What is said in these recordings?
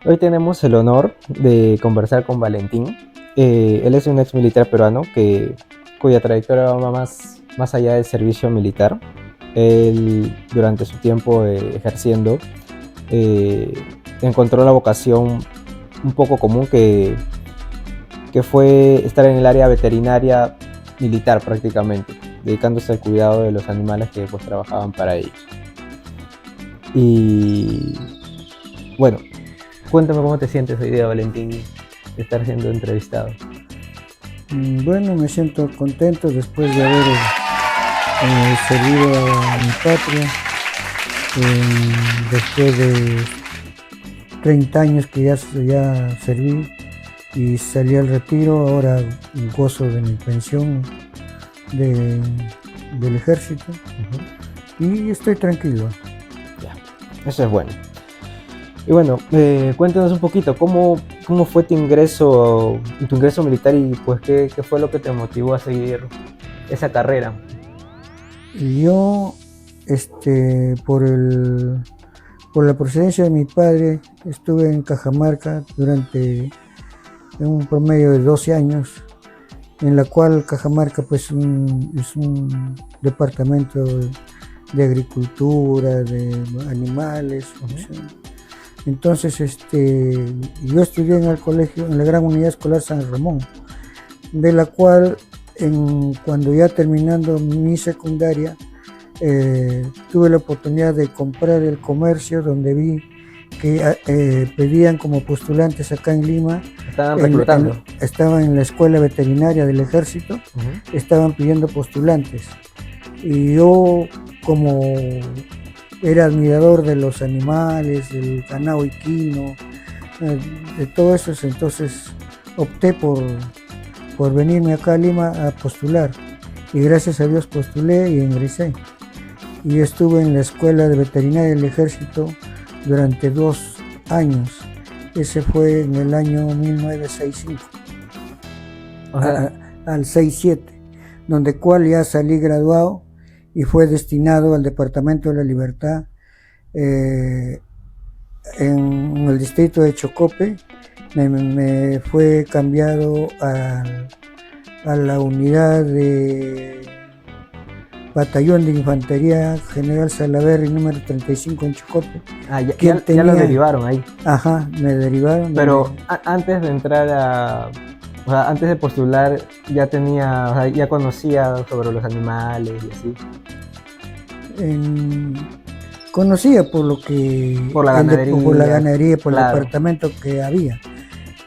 Hoy tenemos el honor de conversar con Valentín. Él es un ex militar peruano cuya trayectoria va más allá del servicio militar. Él, durante su tiempo ejerciendo, eh, encontró la vocación un poco común que fue estar en el área veterinaria militar prácticamente, dedicándose al cuidado de los animales que pues trabajaban para ellos. Y bueno, cuéntame cómo te sientes hoy día, Valentín, de estar siendo entrevistado. Bueno, me siento contento después de haber servido a mi patria, después de 30 años que ya serví y salí al retiro. Ahora gozo de mi pensión de- del ejército y estoy tranquilo. Ya, eso es bueno. Y bueno, cuéntanos un poquito, ¿cómo fue tu ingreso militar y pues qué fue lo que te motivó a seguir esa carrera? Y yo, por la procedencia de mi padre, estuve en Cajamarca durante un promedio de 12 años, en la cual Cajamarca pues es un departamento de agricultura, de animales. O Ujú. sea. Entonces, yo estudié en el colegio, en la Gran Unidad Escolar San Ramón, de la cual cuando ya terminando mi secundaria, tuve la oportunidad de comprar el comercio donde vi que pedían como postulantes acá en Lima. Estaban reclutando. Estaba en la escuela veterinaria del ejército, Ujú. estaban pidiendo postulantes. Y yo, como era admirador de los animales, del ganado equino, de todo eso, entonces opté por venirme acá a Lima a postular. Y gracias a Dios postulé y ingresé. Y estuve en la escuela de veterinaria del ejército durante 2 años. Ese fue en el año 1965 O sea, al 67, donde cual ya salí graduado y fue destinado al Departamento de la Libertad, eh, en el distrito de Chocope. Me fue cambiado a la unidad de Batallón de Infantería General Salaverry número 35 en Chocope, quien ya lo tenía, derivaron ahí. me derivaron Pero donde antes de o sea, antes de postular, o sea, ya conocía sobre los animales y así, en, conocía por lo que por la por la ganadería, ganadería, por el claro, departamento que había,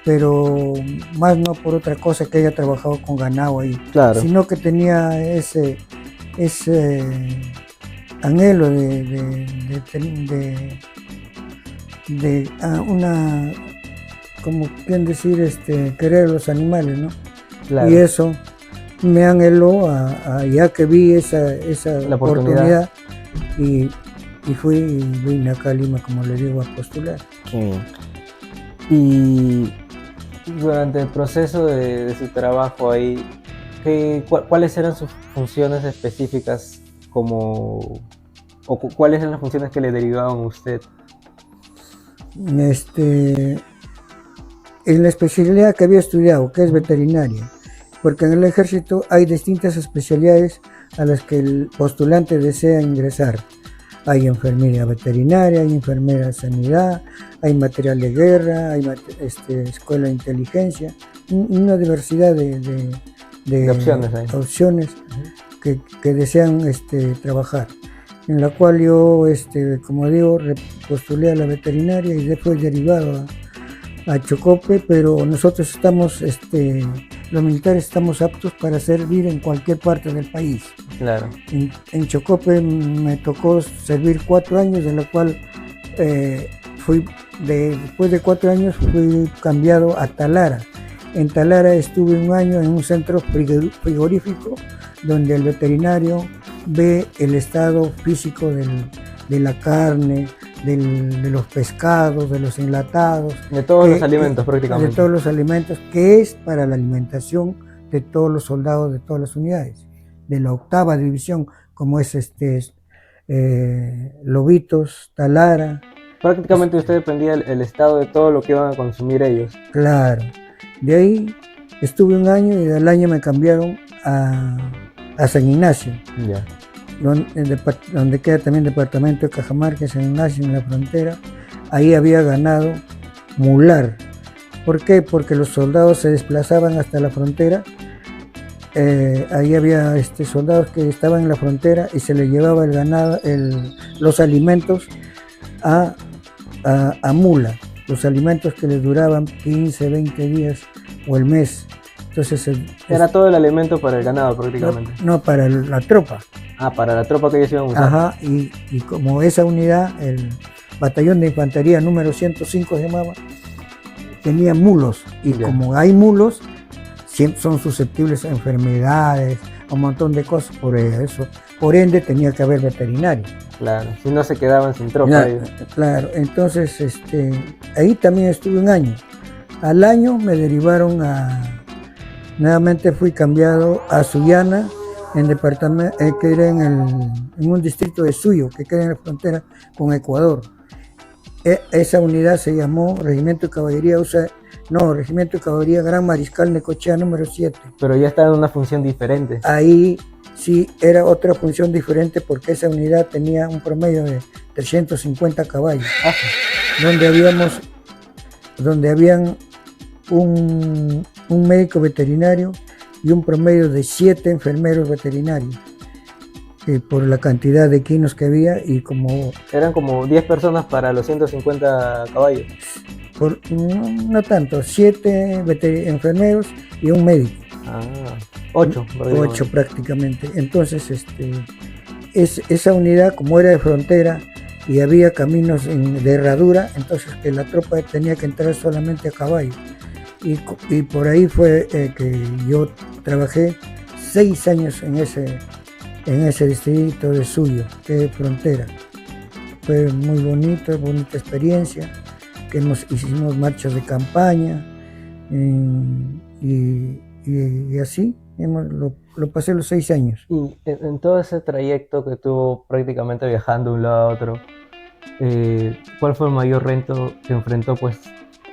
pero más no por otra cosa que haya trabajado con ganado ahí, claro. sino que tenía ese anhelo de una, como bien decir, querer a los animales, ¿no? Y Claro, eso me anheló ya que vi esa la oportunidad. oportunidad y, y fui y vine acá a Lima, como le digo, a postular. Qué bien. Y durante el proceso de su trabajo ahí, ¿cuáles eran sus funciones específicas cuáles eran las funciones que le derivaban a usted? Este, en la especialidad que había estudiado, que es Ujú. veterinaria, porque en el ejército hay distintas especialidades a las que el postulante desea ingresar. Hay enfermería veterinaria, hay enfermera de sanidad, hay material de guerra, hay escuela de inteligencia, una diversidad De de opciones ahí. opciones Ujú. que desean trabajar. En la cual yo, como digo, postulé a la veterinaria y después derivado a Chocope, pero nosotros estamos, los militares estamos aptos para servir en cualquier parte del país. Claro. En Chocope me tocó servir 4 años, de la cual eh, después de 4 años fui cambiado a Talara. En Talara estuve un año en un centro frigorífico donde el veterinario ve el estado físico de la carne, de los pescados, de los enlatados, De todos los alimentos de prácticamente. todos los alimentos, que es para la alimentación de todos los soldados de todas las unidades, de la 8ª división, como es Lobitos, Talara, Prácticamente usted dependía el estado de todo lo que iban a consumir ellos. Claro. De ahí estuve un año y del año me cambiaron a San Ignacio, Ya. donde queda también departamento de Cajamarca, San Ignacio, en la frontera. Ahí había ganado mular. ¿Por qué? Porque los soldados se desplazaban hasta la frontera. Ahí había soldados que estaban en la frontera y se les llevaba el ganado, los alimentos a mula, los alimentos que les duraban 15, 20 días o el mes. Entonces era todo el alimento para el ganado prácticamente. No, para la tropa. Ah, para la tropa que ellos iban a usar. Ajá, y como esa unidad, el batallón de infantería número 105 se llamaba, tenía mulos, y Ya. como hay mulos, son susceptibles a enfermedades, a un montón de cosas, por eso. Por ende tenía que haber veterinario. Claro, si no se quedaban sin tropa. Claro, entonces ahí también estuve un año. Al año me derivaron nuevamente fui cambiado a Sullana, en departamento, que era en un distrito de Suyo, que queda en la frontera con Ecuador. Esa unidad se llamó Regimiento de Caballería Regimiento de Caballería Gran Mariscal Necochea número 7. Pero ya estaba en una función diferente. Ahí sí era otra función diferente porque esa unidad tenía un promedio de 350 caballos, donde habían un médico veterinario y un promedio de 7 enfermeros veterinarios, por la cantidad de equinos que había y como... Eran como 10 personas para los 150 caballos. No tanto, 7 enfermeros y un médico. 8. 8 prácticamente. Entonces, esa unidad, como era de frontera y había caminos de herradura, entonces la tropa tenía que entrar solamente a caballo. Y por ahí fue que yo trabajé 6 años en ese distrito de Suyo, que es frontera. Fue muy bonita experiencia, que hicimos marchas de campaña y así lo pasé los 6 años. Y en todo ese trayecto que tuvo prácticamente viajando de un lado a otro, ¿cuál fue el mayor reto que enfrentó pues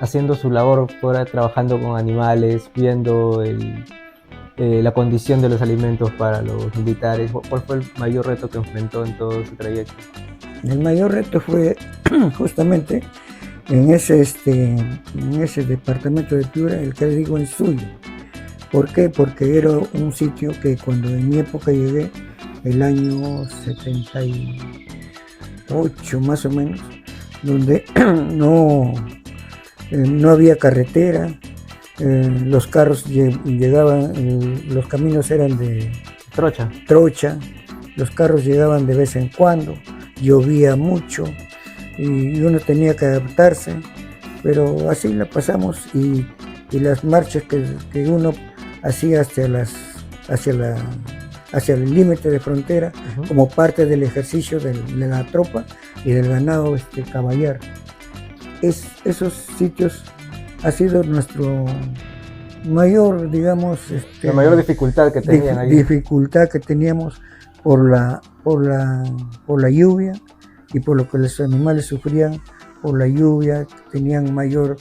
haciendo su labor fuera, trabajando con animales, viendo la condición de los alimentos para los militares? ¿Cuál fue el mayor reto que enfrentó en todo ese trayecto? El mayor reto fue justamente en ese departamento de Piura, el que le digo en Suyo. ¿Por qué? Porque era un sitio que cuando en mi época llegué, el año 78 más o menos, donde no había carretera, los carros llegaban, los caminos eran de trocha, los carros llegaban de vez en cuando, llovía mucho y uno tenía que adaptarse, pero así la pasamos y las marchas que uno hacía hacia el límite de frontera, como parte del ejercicio de la tropa y del ganado caballar. Esos sitios ha sido nuestro mayor, digamos, la mayor dificultad que tenían ahí. Dificultad que teníamos por la lluvia y por lo que los animales sufrían por la lluvia, tenían mayor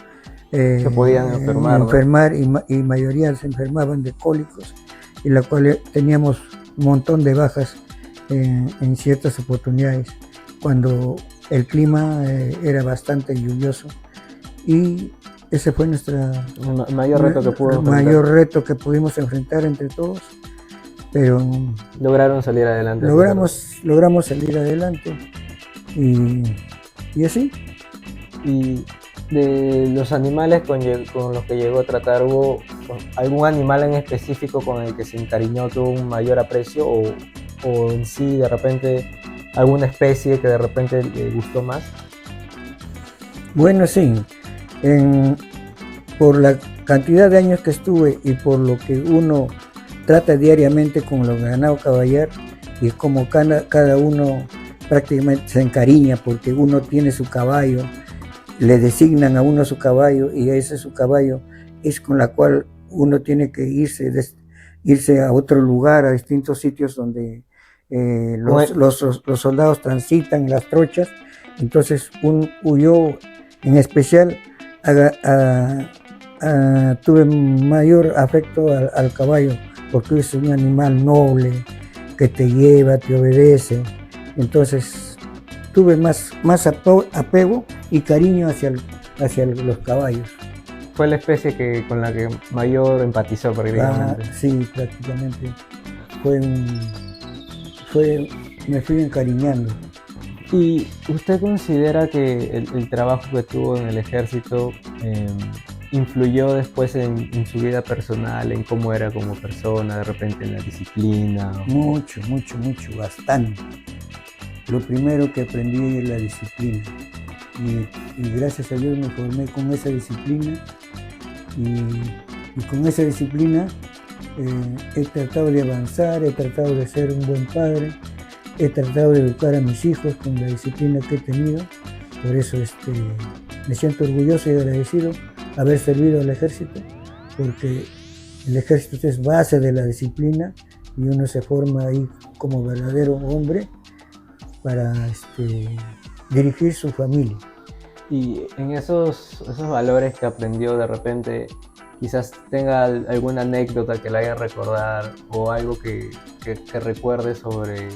se podían enfermar y mayoría se enfermaban de cólicos, y la cual teníamos un montón de bajas en ciertas oportunidades cuando el clima era bastante lluvioso, y ese fue mayor reto que pudimos enfrentar entre todos, pero lograron salir adelante. Logramos salir adelante y así. Y de los animales con los que llegó a tratar, ¿hubo algún animal en específico con el que se encariñó, tuvo un mayor aprecio, o en sí de repente alguna especie que de repente le gustó más? Bueno, sí. Por la cantidad de años que estuve y por lo que uno trata diariamente con los ganados caballar, y como cada uno prácticamente se encariña porque uno tiene su caballo, le designan a uno su caballo y ese su caballo es con la cual uno tiene que irse a otro lugar, a distintos sitios donde los soldados transitan, las trochas, Entonces yo en especial tuve mayor afecto al caballo, porque es un animal noble, que te lleva, te obedece. Entonces tuve más apego y cariño hacia los caballos. Fue la especie con la que mayor empatizó prácticamente. Sí, prácticamente. Fue me fui encariñando. ¿Y usted considera que el trabajo que tuvo en el ejército influyó después en su vida personal, en cómo era como persona, de repente en la disciplina? Mucho, bastante. Lo primero que aprendí es la disciplina. Y gracias a Dios me formé con esa disciplina. Y con esa disciplina he tratado de avanzar, he tratado de ser un buen padre, he tratado de educar a mis hijos con la disciplina que he tenido. Por eso me siento orgulloso y agradecido haber servido al ejército, porque el ejército es base de la disciplina y uno se forma ahí como verdadero hombre para dirigir su familia. Y en esos valores que aprendió, de repente quizás tenga alguna anécdota que le haga recordar o algo que recuerde sobre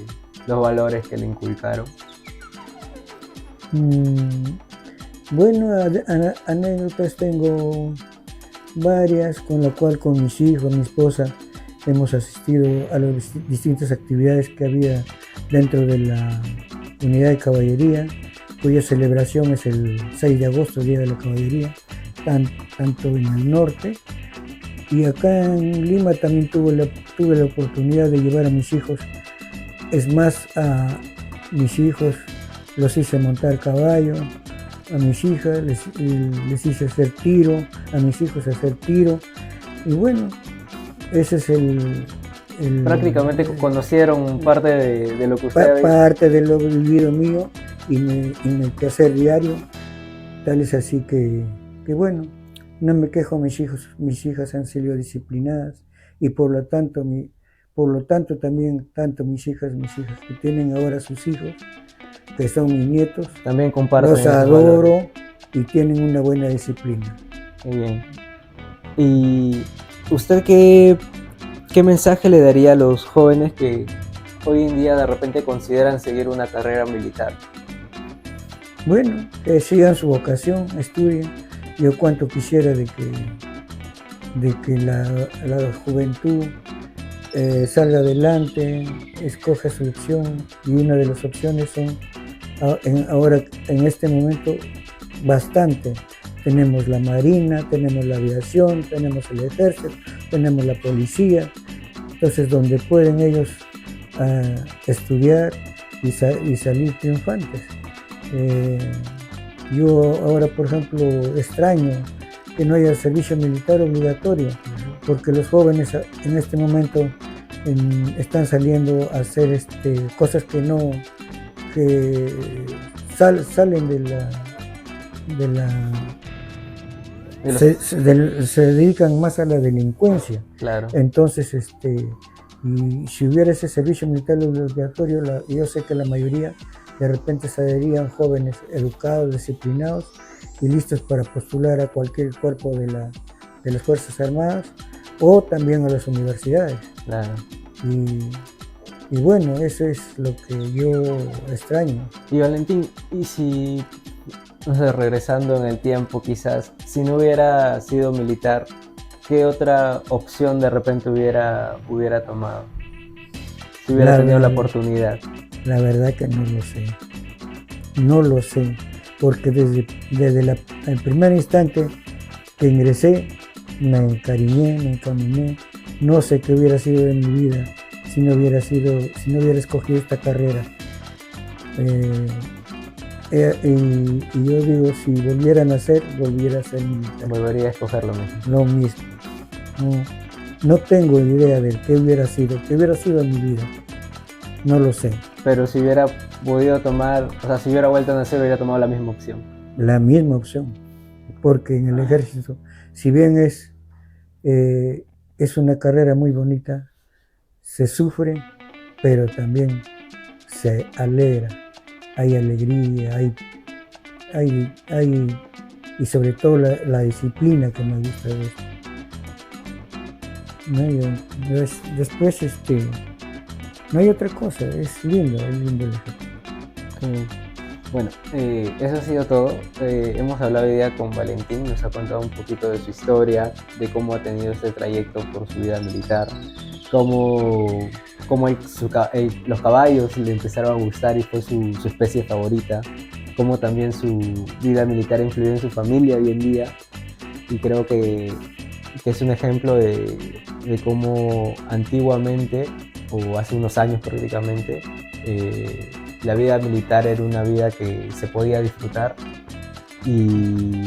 los valores que le inculcaron. Bueno, anécdotas tengo varias, con la cual con mis hijos, mi esposa, hemos asistido a las distintas actividades que había dentro de la unidad de caballería, cuya celebración es el 6 de agosto, Día de la Caballería, tanto en el norte. Y acá en Lima también tuve la oportunidad de llevar a mis hijos. Es más, a mis hijos los hice montar caballo, a mis hijas les hice hacer tiro, a mis hijos hacer tiro. Y bueno, ese es prácticamente conocieron parte de lo que usted parte de lo vivido mío y mi quehacer diario. Tal es así que bueno, no me quejo, mis hijas han sido disciplinadas y por lo tanto también tanto mis hijas que tienen ahora sus hijos, que son mis nietos, también comparten, los adoro y tienen una buena disciplina. Muy bien. ¿Y usted qué mensaje le daría a los jóvenes que hoy en día de repente consideran seguir una carrera militar? Bueno, que sigan su vocación, estudien. Yo cuanto quisiera de que la juventud salga adelante, escoja su opción, y una de las opciones son ahora en este momento bastante. Tenemos la marina, tenemos la aviación, tenemos el ejército, tenemos la policía. Entonces, donde pueden ellos estudiar y salir triunfantes. Yo ahora, por ejemplo, extraño que no haya servicio militar obligatorio, porque los jóvenes en este momento están saliendo a hacer cosas que salen se dedican más a la delincuencia. Claro. Entonces, y si hubiera ese servicio militar obligatorio, yo sé que la mayoría de repente saldrían jóvenes educados, disciplinados y listos para postular a cualquier cuerpo de las Fuerzas Armadas o también a las universidades. Claro. Y bueno, eso es lo que yo extraño. Y Valentín, y si, no sé, regresando en el tiempo quizás, si no hubiera sido militar, ¿qué otra opción de repente hubiera tomado? Si hubiera tenido la oportunidad. La verdad que no lo sé. No lo sé, porque desde el primer instante que ingresé, me encariñé, me encaminé. No sé qué hubiera sido de mi vida si no hubiera escogido esta carrera. Y yo digo, si volviera a nacer, volviera a ser militar. Volvería a escoger lo mismo. Lo mismo. No tengo idea de qué hubiera sido en mi vida. No lo sé. Pero si hubiera podido tomar, o sea, si hubiera vuelto a nacer, hubiera tomado la misma opción. La misma opción. Porque en el ejército, si bien es una carrera muy bonita, se sufre, pero también se alegra. hay alegría, hay y sobre todo la disciplina que me gusta de esto, ¿no? Después, no hay otra cosa, es lindo el ejército. Mm, Bueno, eso ha sido todo. Hemos hablado hoy día con Valentín, nos ha contado un poquito de su historia, de cómo ha tenido este trayecto por su vida militar, cómo, cómo los caballos le empezaron a gustar y fue su especie favorita, cómo también su vida militar influyó en su familia hoy en día. Y creo que es un ejemplo de cómo antiguamente, o hace unos años prácticamente, la vida militar era una vida que se podía disfrutar y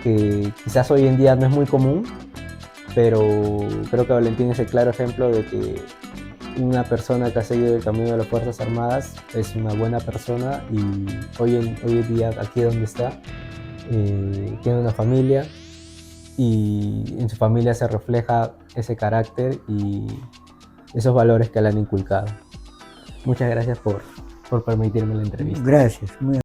que quizás hoy en día no es muy común, pero creo que Valentín es el claro ejemplo de que una persona que ha seguido el camino de las Fuerzas Armadas es una buena persona y hoy en día aquí donde está, tiene una familia y en su familia se refleja ese carácter y esos valores que le han inculcado. Muchas gracias por permitirme la entrevista. Gracias, muy